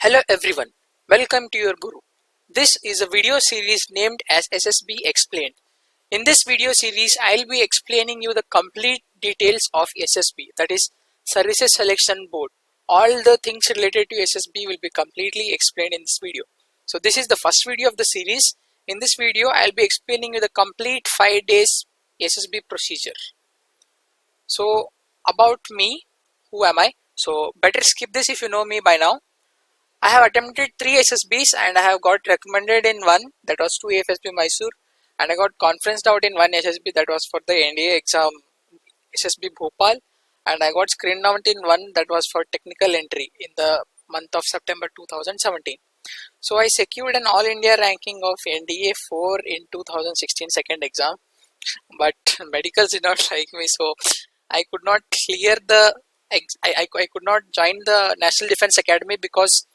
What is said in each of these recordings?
Hello everyone, welcome to your Guru. This is a video series named as SSB Explained. In this video series, I'll be explaining you the complete details of SSB, that is Services Selection Board. All the things related to SSB will be completely explained in this video. So this is the first video of the series. In this video, I'll be explaining you the complete 5 days SSB procedure. So about me, who am I? So better skip this if you know me by now. I have attempted 3 SSBs and I have got recommended in one, that was 2 FSB Mysore, and I got conferenced out in one SSB, that was for the NDA exam SSB Bhopal, and I got screened out in one, that was for technical entry in the month of September 2017. So I secured an all India ranking of NDA 4 in 2016 second exam, but medicals did not like me, so I could not clear the I could not join the National Defence Academy because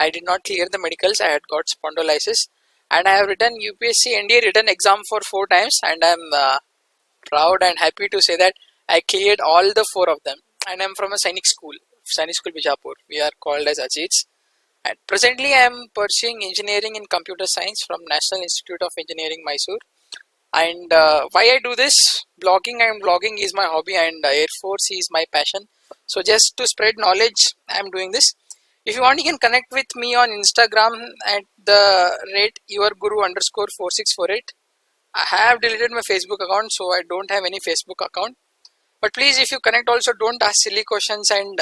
I did not clear the medicals. I had got spondylosis, and I have written UPSC NDA written exam for 4 times, and I'm proud and happy to say that I cleared all the 4 of them. And I'm from a Sainik school Bijapur. We are called as Ajits. And presently I am pursuing engineering in computer science from National Institute of Engineering, Mysore. And why I do this? Blogging is my hobby, and Air Force is my passion. So just to spread knowledge, I am doing this. If you want, you can connect with me on Instagram at the rate yourguru_4648. I have deleted my Facebook account, so I don't have any Facebook account. But please, if you connect also, don't ask silly questions and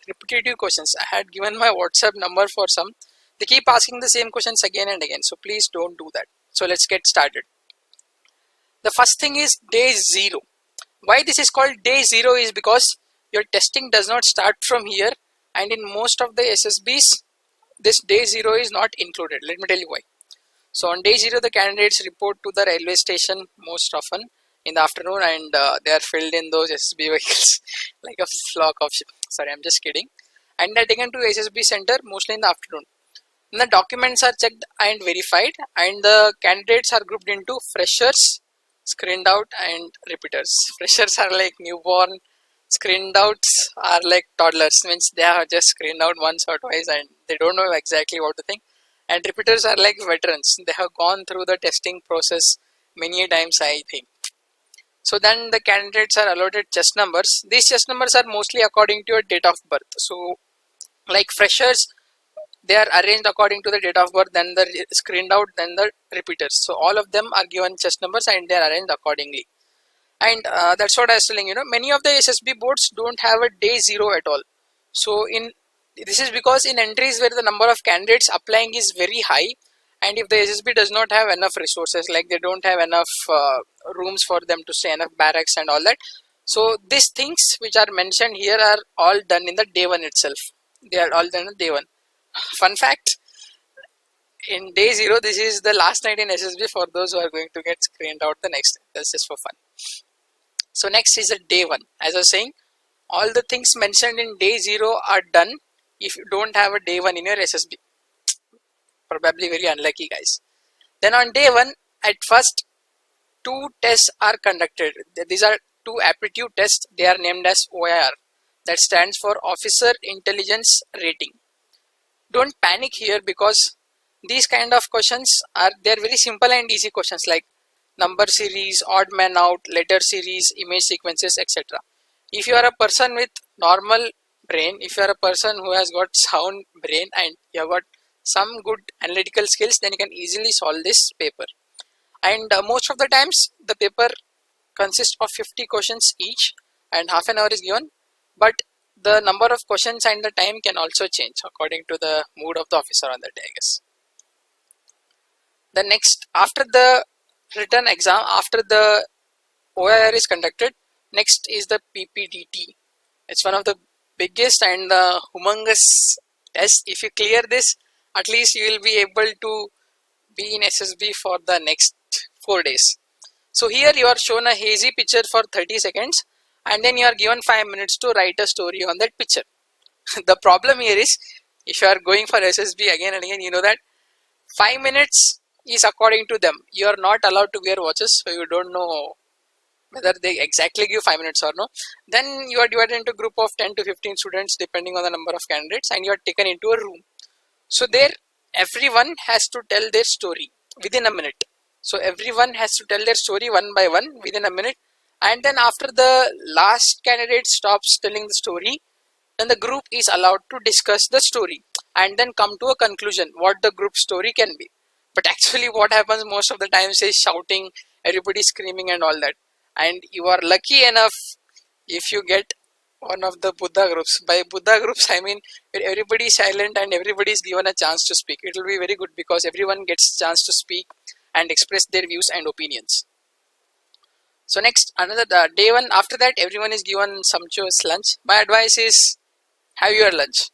repetitive questions. I had given my WhatsApp number for some. They keep asking the same questions again and again, so please don't do that. So let's get started. The first thing is day 0. Why this is called day 0 is because your testing does not start from here, and in most of the SSBs this day 0 is not included. Let me tell you why. So on day 0 the candidates report to the railway station most often in the afternoon, and they are filled in those SSB vehicles like a flock of sheep. Sorry, I'm just kidding. And they are taken to SSB center mostly in the afternoon. And the documents are checked and verified, and the candidates are grouped into freshers, screened out, and repeaters. Freshers are like newborn, screened outs are like toddlers, means they are just screened out once or twice and they don't know exactly what to think. And repeaters are like veterans, they have gone through the testing process many times, I think. So then the candidates are allotted chest numbers. These chest numbers are mostly according to your date of birth. So like freshers, they are arranged according to the date of birth, then the screened out, then the repeaters. So all of them are given chest numbers and they are arranged accordingly. And that's what I was telling, many of the SSB boards don't have a day 0 at all. So this is because in entries where the number of candidates applying is very high, and if the SSB does not have enough resources, like they don't have enough rooms for them to stay, enough barracks and all that, so these things which are mentioned here are all done in the day 1 itself. They are all done in day 1. Fun fact, in day 0 this is the last night in SSB for those who are going to get screened out the next day. That's just for fun. So next is a day 1. As I was saying, all the things mentioned in day 0 are done if you don't have a day 1 in your SSB. Probably very unlucky, guys. Then on day 1, at first 2 tests are conducted. These are 2 aptitude tests. They are named as OIR. That stands for Officer Intelligence Rating. Don't panic here because these kind of questions they're very simple and easy questions, like number series, odd man out, letter series, image sequences, etc. If you are a person with normal brain, if you are a person who has got sound brain and you have got some good analytical skills, then you can easily solve this paper. And most of the times the paper consists of 50 questions each and half an hour is given, but the number of questions and the time can also change according to the mood of the officer on that day, I guess. The next, after the written exam, after the OIR is conducted, next is the PPDT. It's one of the biggest and the humongous tests. If you clear this, at least you will be able to be in SSB for the next 4 days. So here you are shown a hazy picture for 30 seconds and then you are given 5 minutes to write a story on that picture. The problem here is, if you are going for SSB again and again, you know that 5 minutes is according to them. You are not allowed to wear watches, so you don't know whether they exactly give 5 minutes or no. Then you are divided into a group of 10 to 15 students depending on the number of candidates, and you are taken into a room. So there everyone has to tell their story within a minute. So everyone has to tell their story one by one within a minute, and then after the last candidate stops telling the story, then the group is allowed to discuss the story and then come to a conclusion what the group story can be. But actually what happens most of the times is shouting, everybody screaming and all that, and you are lucky enough if you get one of the Buddha groups. By Buddha groups I mean where everybody is silent and everybody is given a chance to speak. It will be very good because everyone gets a chance to speak and express their views and opinions. So next, another day one, after that everyone is given sumptuous lunch. My advice is have your lunch.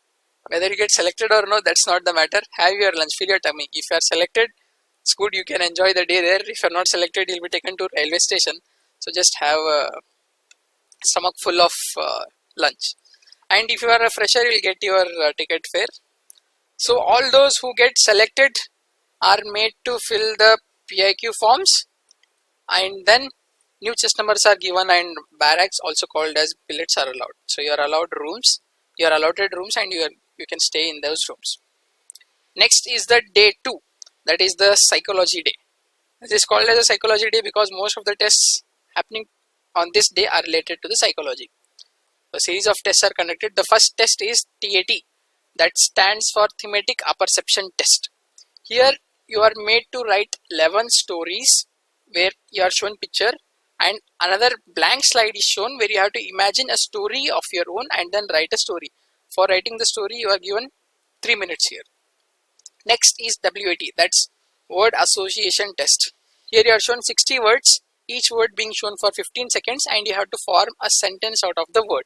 Whether you get selected or no, that's not the matter. Have your lunch, fill your tummy. If you are selected, it's good, you can enjoy the day there. If you are not selected, you'll be taken to railway station. So just have a stomach full of lunch. And if you are a fresher, you'll get your ticket fare. So all those who get selected are made to fill the PIQ forms, and then new chest numbers are given, and barracks, also called as billets, are allowed. So you are allowed rooms, you are allotted rooms, and you can stay in those rooms. Next is the day 2, that is the psychology day. This is called as a psychology day because most of the tests happening on this day are related to the psychology. A series of tests are conducted. The first test is TAT, that stands for thematic apperception test. Here you are made to write 11 stories where you are shown picture, and another blank slide is shown where you have to imagine a story of your own and then write a story. For writing the story you are given 3 minutes here. Next is WAT, that's word association test. Here you are shown 60 words, each word being shown for 15 seconds, and you have to form a sentence out of the word.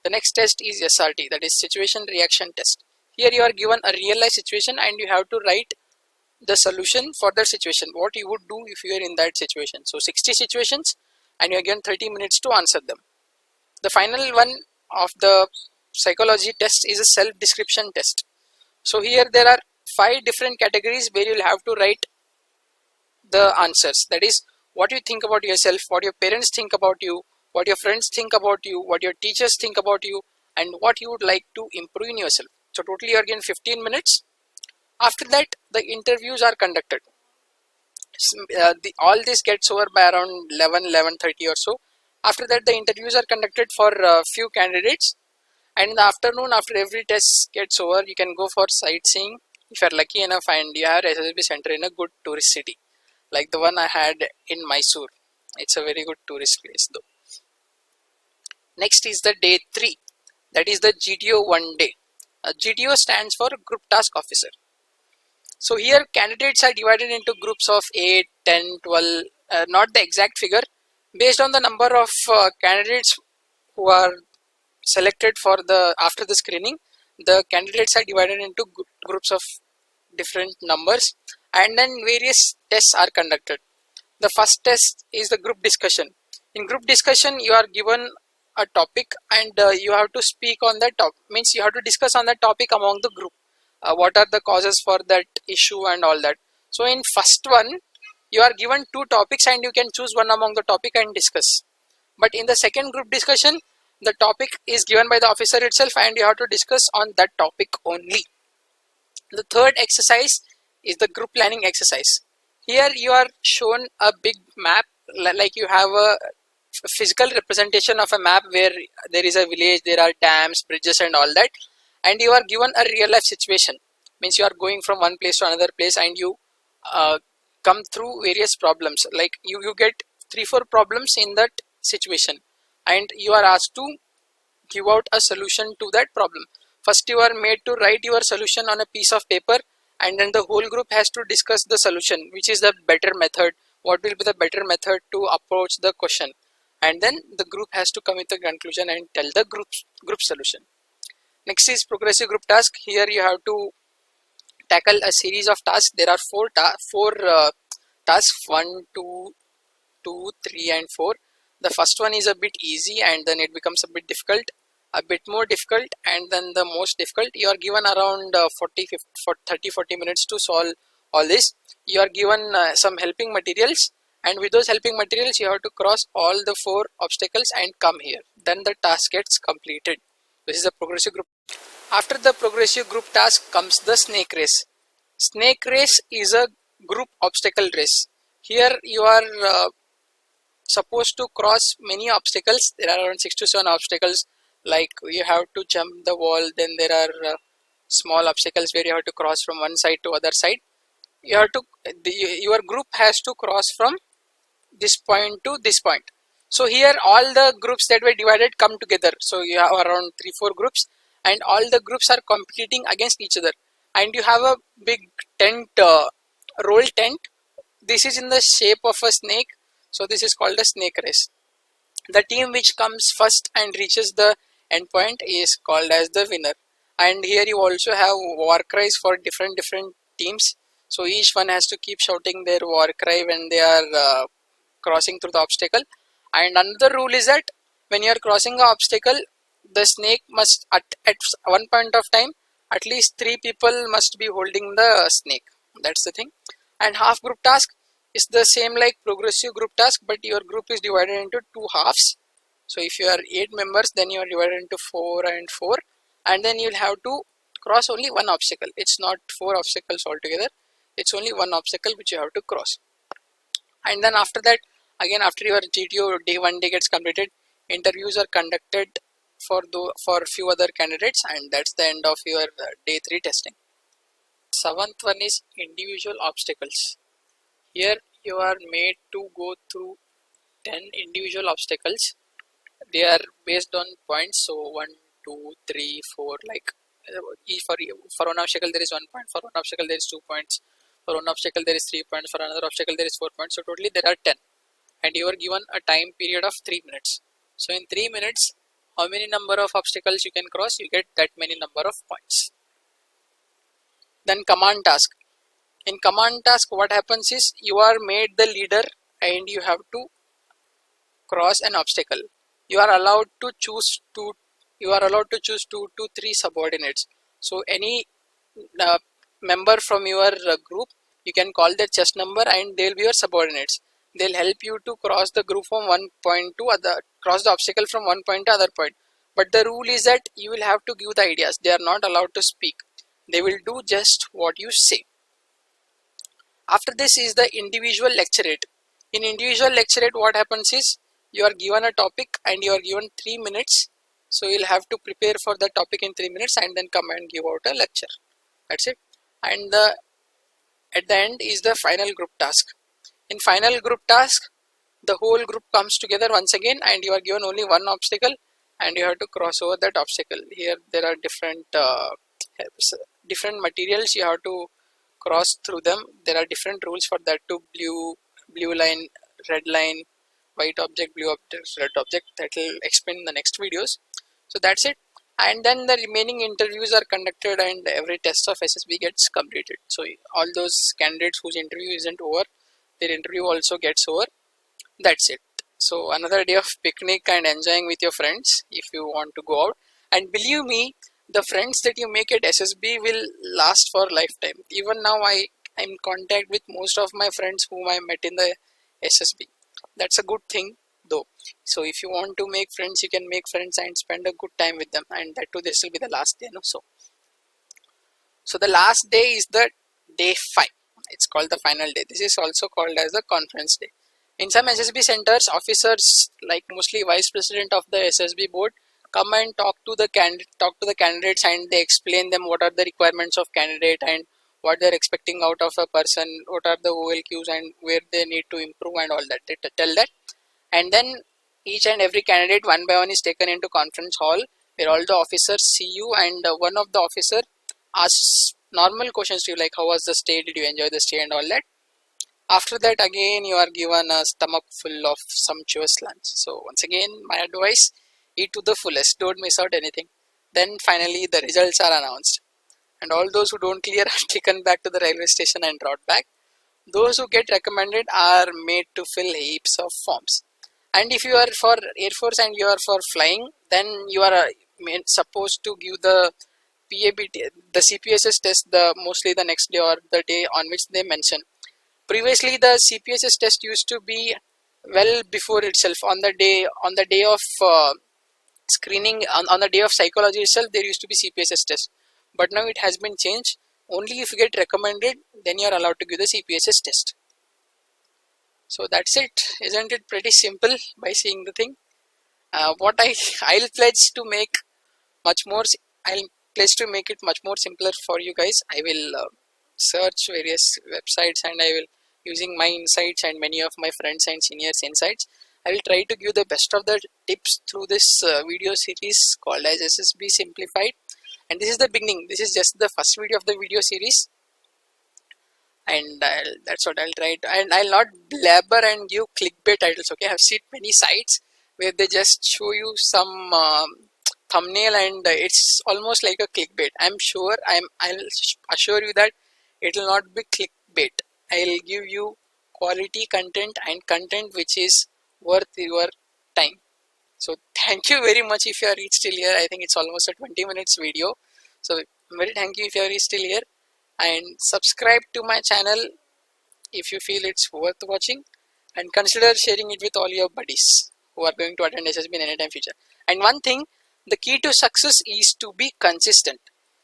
The next test is SRT, that is situation reaction test. Here you are given a real life situation and you have to write the solution for that situation, what you would do if you are in that situation. So 60 situations and you are given 30 minutes to answer them. The final one of the psychology test is a self description test. So here there are 5 different categories where you will have to write the answers, that is what you think about yourself, what your parents think about you, what your friends think about you, what your teachers think about you, and what you would like to improve in yourself. So totally you are given 15 minutes. After that the interviews are conducted. All this gets over by around 11:30 or so. After that the interviews are conducted for a few candidates, and in the afternoon after every test gets over you can go for sightseeing if you are lucky enough and you have SSB center in a good tourist city like the one I had in Mysore. It's a very good tourist place though. Next is the day 3, that is the GTO 1 day. GTO stands for Group Task Officer. So here candidates are divided into groups of 8, 10, 12, not the exact figure. Based on the number of candidates who are selected for after the screening, the candidates are divided into groups of different numbers, and then various tests are conducted. The first test is the group discussion. In group discussion you are given a topic and you have to speak on that topic, means you have to discuss on that topic among the group. What are the causes for that issue and all that. So in first one you are given 2 topics and you can choose one among the topic and discuss. But in the second group discussion the topic is given by the officer itself and you have to discuss on that topic only. The third exercise is the group planning exercise. Here you are shown a big map, like you have a physical representation of a map where there is a village, there are dams, bridges and all that, and you are given a real life situation, means you are going from one place to another place and you come through various problems, like you get 3-4 problems in that situation and you are asked to give out a solution to that problem. First you are made to write your solution on a piece of paper, and then the whole group has to discuss the solution, which is the better method, what will be the better method to approach the question, and then the group has to come with a conclusion and tell the group solution. Next is progressive group task. Here you have to tackle a series of tasks. There are 4 tasks, 1, 2, 2, 3 and 4. The first one is a bit easy and then it becomes a bit difficult, a bit more difficult, and then the most difficult. You are given around 30-40 minutes to solve all this. You are given some helping materials, and with those helping materials you have to cross all the 4 obstacles and come here. Then the task gets completed. This is a progressive group. After the progressive group task comes the snake race. Snake race is a group obstacle race. Here you are supposed to cross many obstacles. There are around 6 to 7 obstacles, like you have to jump the wall. Then there are small obstacles where you have to cross from one side to other side. You have to your group has to cross from this point to this point. So here all the groups that were divided come together. So you have around 3-4 groups, and all the groups are competing against each other. And you have a big tent, roll tent. This is in the shape of a snake. So this is called a snake race. The team which comes first and reaches the end point is called as the winner. And here you also have war cries for different teams. So each one has to keep shouting their war cry when they are crossing through the obstacle. And another rule is that when you are crossing the obstacle, the snake must at one point of time at least 3 people must be holding the snake. That's the thing. And half group task is the same like progressive group task, but your group is divided into 2 halves. So if you are 8 members, then you are divided into 4 and 4, and then you'll have to cross only one obstacle. It's not 4 obstacles altogether. It's only one obstacle which you have to cross. And then after that, again after your GTO day 1 day gets completed, interviews are conducted for few other candidates, and that's the end of your day 3 testing. Seventh one is individual obstacles. Here you are made to go through 10 individual obstacles. They are based on points, so 1, 2, 3, 4, like for one obstacle there is 1 point, for one obstacle there is 2 points, for one obstacle there is 3 points, for another obstacle there is 4 points. So totally there are 10, and you are given a time period of 3 minutes. So in 3 minutes, how many number of obstacles you can cross, you get that many number of points. Then command task. In command task, what happens is you are made the leader and you have to cross an obstacle. You are allowed to choose 2 to 3 subordinates. So any member from your group, you can call their chest number and they'll be your subordinates. They'll help you to cross the group from one point to other, cross the obstacle from one point to other point. But the rule is that you will have to give the ideas. They are not allowed to speak. They will do just what you say. After this is the individual lecturate. In individual lecturate, what happens is you are given a topic and you are given 3 minutes. So you'll have to prepare for the topic in 3 minutes and then come and give out a lecture. That's it. And at the end is the final group task. In final group task, the whole group comes together once again and you are given only one obstacle and you have to cross over that obstacle. Here there are different materials you have to cross through them. There are different rules for that too. Blue line, red line, white object, blue object, red object. That will explain in the next videos. So that's it. And then the remaining interviews are conducted and every test of SSB gets completed. So all those candidates whose interview isn't over, their interview also gets over. That's it. So another day of picnic and enjoying with your friends if you want to go out. And believe me, the friends that you make at SSB will last for lifetime. Even now I'm in contact with most of my friends whom I met in the SSB. That's a good thing though. So if you want to make friends, you can make friends and spend a good time with them, and that too this will be the last day. So the last day is the day 5. It's called the final day. This is also called as the conference day. In some SSB centers, officers like mostly vice president of the SSB board come and talk to the candidates and they explain them what are the requirements of candidate and what they're expecting out of a person, what are the OLQs and where they need to improve and all that. They tell that, and then each and every candidate one by one is taken into conference hall where all the officers see you, and one of the officer asks normal questions to you like how was the stay, did you enjoy the stay and all that. After that again you are given a stomach full of sumptuous lunch. So once again my advice, eat to the fullest, don't miss out anything. Then finally the results are announced and all those who don't clear are taken back to the railway station and brought back. Those who get recommended are made to fill heaps of forms. And if you are for Air Force and you are for flying, then you are supposed to give the PABT, the CPSS test mostly the next day or the day on which they mention. Previously the CPSS test used to be well before itself on the day of screening on the day of psychology itself, there used to be CPSS test, but now it has been changed. Only if you get recommended, then you are allowed to give the CPSS test. So that's it. Isn't it pretty simple by seeing the thing? What I'll pledge to make much more. I'll pledge to make it much more simpler for you guys. I will search various websites, and I will, using my insights and many of my friends and seniors insights, I will try to give the best of the tips through this video series called as SSB Simplified. And this is the beginning. This is just the first video of the video series, and that's what I'll try to, and I'll not blabber and give clickbait titles. Okay, I've seen many sites where they just show you some thumbnail, and it's almost like a clickbait. I'll assure you that it will not be clickbait. I'll give you quality content and content which is worth your time. So thank you very much if you are reached till here. I think it's almost a 20 minutes video. So very thank you if you are reached till here, and subscribe to my channel if you feel it's worth watching, and consider sharing it with all your buddies who are going to attend SSB in anytime future. And one thing, the key to success is to be consistent.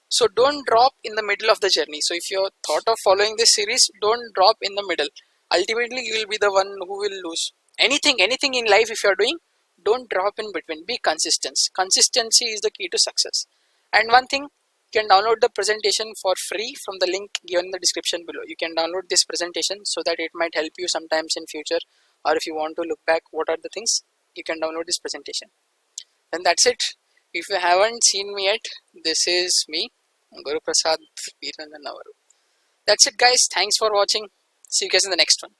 So don't drop in the middle of the journey. So if you thought of following this series, don't drop in the middle. Ultimately, you will be the one who will lose. Anything in life, if you are doing, don't drop in between. Be consistent. Consistency is the key to success. And one thing, you can download the presentation for free from the link given in the description below. You can download this presentation so that it might help you sometimes in future, or if you want to look back what are the things, you can download this presentation. And that's it. If you haven't seen me yet, this is me, Guru Prasad Veeranandavaru. That's it guys. Thanks for watching. See you guys in the next one.